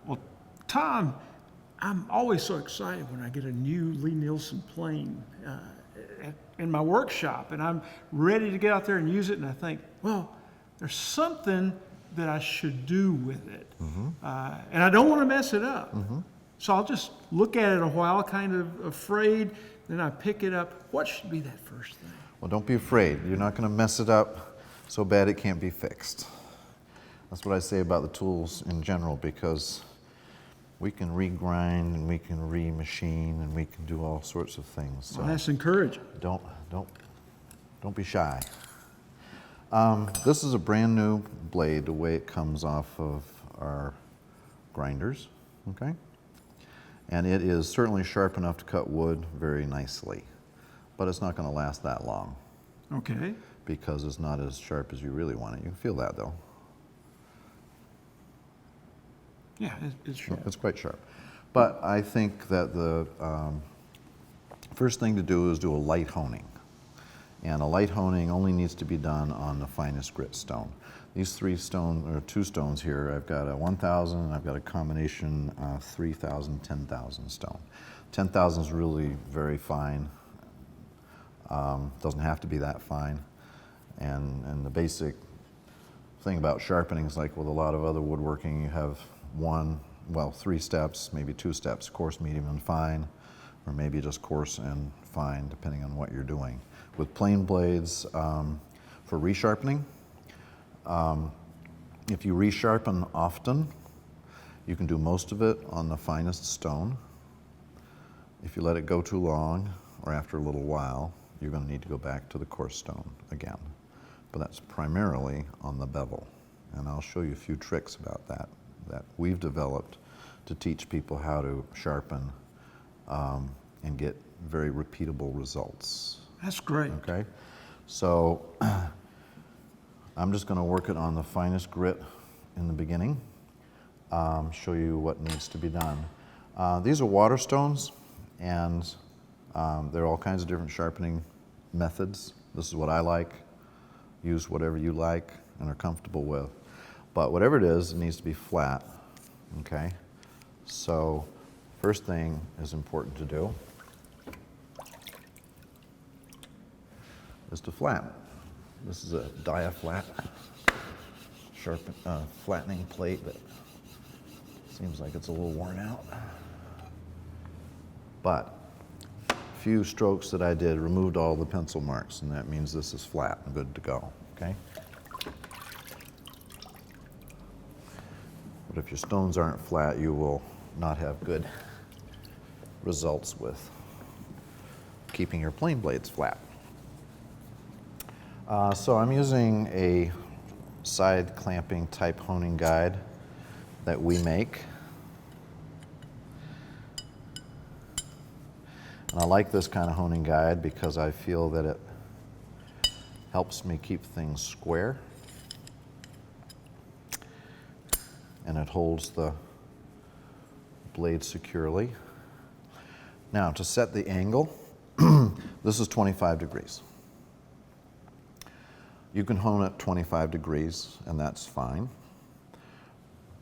Well, Tom, I'm always so excited when I get a new Lie-Nielsen plane in my workshop, and I'm ready to get out there and use it, and I think, well, there's something that I should do with it. And I don't want to mess it up. So I'll just look at it a while, kind of afraid, then I pick it up. What should be that first thing? Well, don't be afraid. You're not going to mess it up so bad it can't be fixed. That's what I say about the tools in general, because we can regrind and we can remachine and we can do all sorts of things. So well, that's encouraging. Don't be shy. This is a brand new blade, the way it comes off of our grinders, okay? And it is certainly sharp enough to cut wood very nicely, but it's not going to last that long. Okay. Because it's not as sharp as you really want it. You can feel that though. Yeah, it's sharp. It's quite sharp. But I think that the first thing to do is do a light honing. And a light honing only needs to be done on the finest grit stone. These two stones here, I've got a 1,000 and I've got a combination 3,000, 10,000 stone. 10,000 is really very fine. Doesn't have to be that fine. And the basic thing about sharpening is like with a lot of other woodworking, you have three steps, maybe 2 steps, coarse, medium, and fine, or maybe just coarse and fine, depending on what you're doing. With plane blades, for resharpening, if you resharpen often, you can do most of it on the finest stone. If you let it go too long, or after a little while, you're going to need to go back to the coarse stone again. But that's primarily on the bevel. And I'll show you a few tricks about that we've developed to teach people how to sharpen and get very repeatable results. That's great. Okay, so I'm just going to work it on the finest grit in the beginning, show you what needs to be done. These are water stones, and there are all kinds of different sharpening methods. This is what I like. Use whatever you like and are comfortable with. But whatever it is, it needs to be flat, okay? So first thing is important to do is to flatten. This is a diaflat flattening plate that seems like it's a little worn out. But a few strokes that I did removed all the pencil marks, and that means this is flat and good to go, okay? But if your stones aren't flat, you will not have good results with keeping your plane blades flat. So I'm using a side clamping type honing guide that we make. And I like this kind of honing guide because I feel that it helps me keep things square. And it holds the blade securely. Now, to set the angle, this is 25 degrees. You can hone at 25 degrees, and that's fine.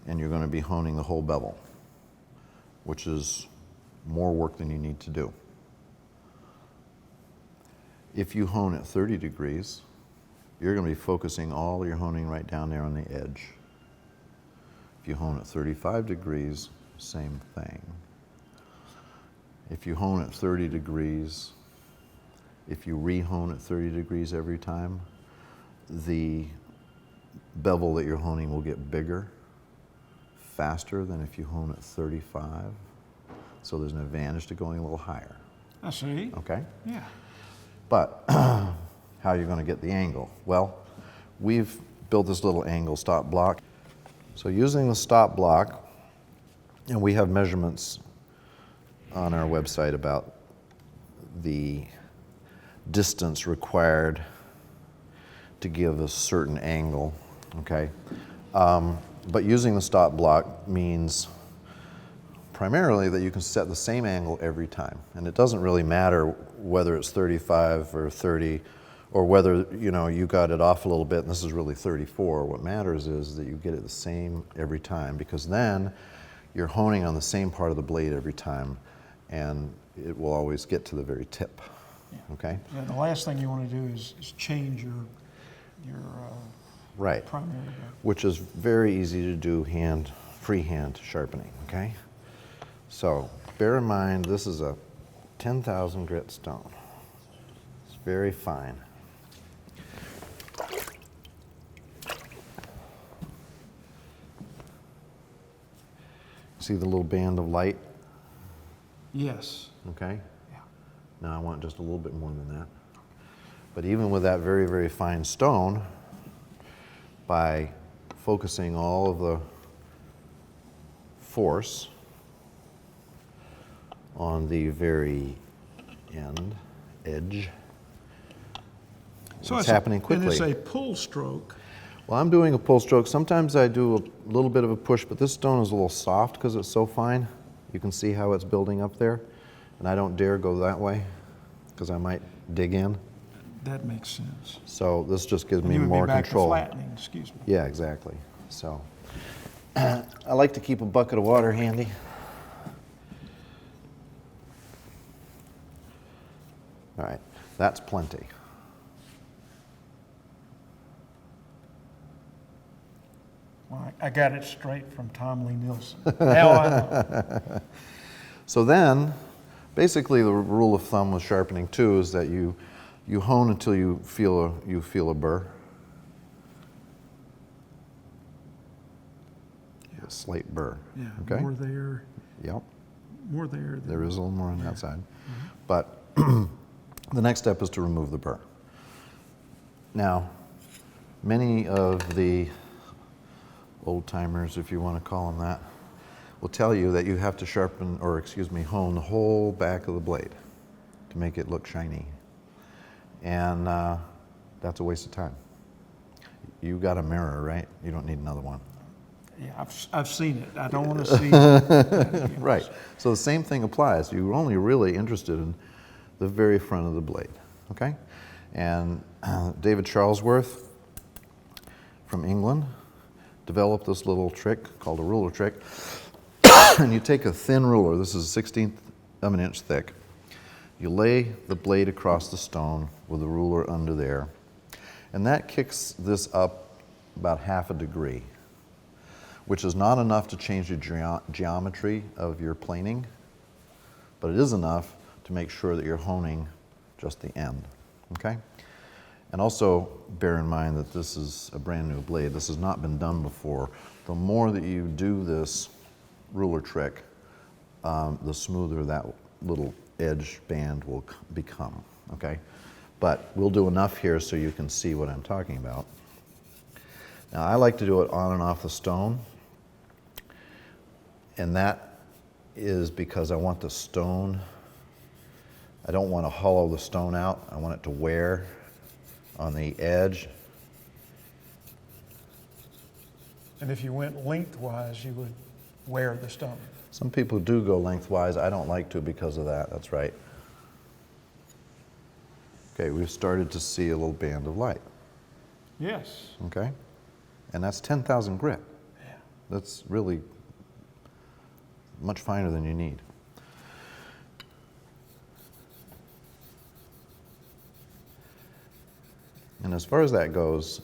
And you're going to be honing the whole bevel, which is more work than you need to do. If you hone at 30 degrees, you're going to be focusing all your honing right down there on the edge. If you hone at 35 degrees, same thing. If you hone at 30 degrees, if you re-hone at 30 degrees every time, the bevel that you're honing will get bigger, faster than if you hone at 35. So there's an advantage to going a little higher. I see. Okay? Yeah. But how are you going to get the angle? Well, we've built this little angle stop block. So using the stop block, and we have measurements on our website about the distance required to give a certain angle, okay? But using the stop block means primarily that you can set the same angle every time. And it doesn't really matter whether it's 35 or 30, or whether you got it off a little bit and this is really 34. What matters is that you get it the same every time, because then you're honing on the same part of the blade every time, and it will always get to the very tip. Okay? And the last thing you want to do is change your Right. primary. Which is very easy to do freehand sharpening, okay? So bear in mind, this is a 10,000 grit stone. It's very fine. See the little band of light? Yes. Okay? Yeah. Now I want just a little bit more than that. But even with that very, very fine stone, by focusing all of the force on the very edge, So it's happening quickly. And it's a pull stroke. Well, I'm doing a pull stroke. Sometimes I do a little bit of a push, but this stone is a little soft because it's so fine. You can see how it's building up there. And I don't dare go that way because I might dig in. That makes sense. So this just gives And me you would more be back control. to flattening, excuse me. Yeah, exactly. So I like to keep a bucket of water handy. All right, that's plenty. Well, I got it straight from Tom Lie-Nielsen. Now I know. So then, basically the rule of thumb with sharpening too is that you hone until you feel a burr. A slight burr. Yeah, Okay? more there, Yep. more there. There is a little more on that side. But the next step is to remove the burr. Now, many of the old timers, if you want to call them that, will tell you that you have to sharpen, or excuse me, hone the whole back of the blade to make it look shiny. And that's a waste of time. You got a mirror, right? You don't need another one. Yeah, I've seen it. I don't want to see it. Right. So the same thing applies. You're only really interested in the very front of the blade, okay? And David Charlesworth from England developed this little trick called a ruler trick. And you take a thin ruler, this is 1/16 of an inch thick. You lay the blade across the stone with the ruler under there, and that kicks this up about 1/2 degree, which is not enough to change the geometry of your planing, but it is enough to make sure that you're honing just the end, okay? And also bear in mind that this is a brand new blade. This has not been done before. The more that you do this ruler trick, the smoother that little edge band will become, okay? But we'll do enough here so you can see what I'm talking about. Now I like to do it on and off the stone, and that is because I want the stone, I don't want to hollow the stone out. I want it to wear on the edge. And if you went lengthwise, you would wear the stone. Some people do go lengthwise. I don't like to because of that. That's right. Okay, we've started to see a little band of light. Yes. Okay? And that's 10,000 grit. Yeah. That's really much finer than you need. And as far as that goes,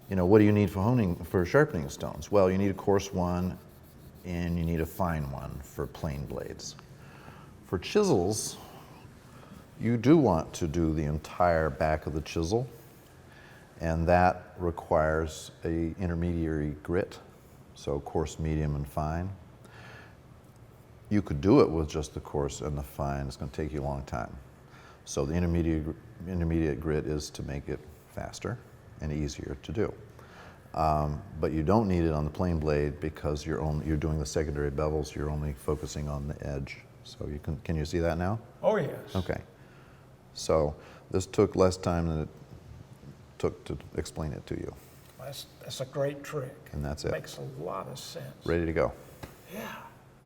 you know, what do you need for sharpening stones? Well, you need a coarse one and you need a fine one for plain blades. For chisels, you do want to do the entire back of the chisel, and that requires a intermediary grit, so coarse, medium, and fine. You could do it with just the coarse and the fine. It's going to take you a long time. So the intermediate grit is to make it faster and easier to do. But you don't need it on the plain blade because you're doing the secondary bevels. You're only focusing on the edge. So can you see that now? Oh, yes. Okay. So this took less time than it took to explain it to you. That's a great trick. And that's it. Makes a lot of sense. Ready to go. Yeah.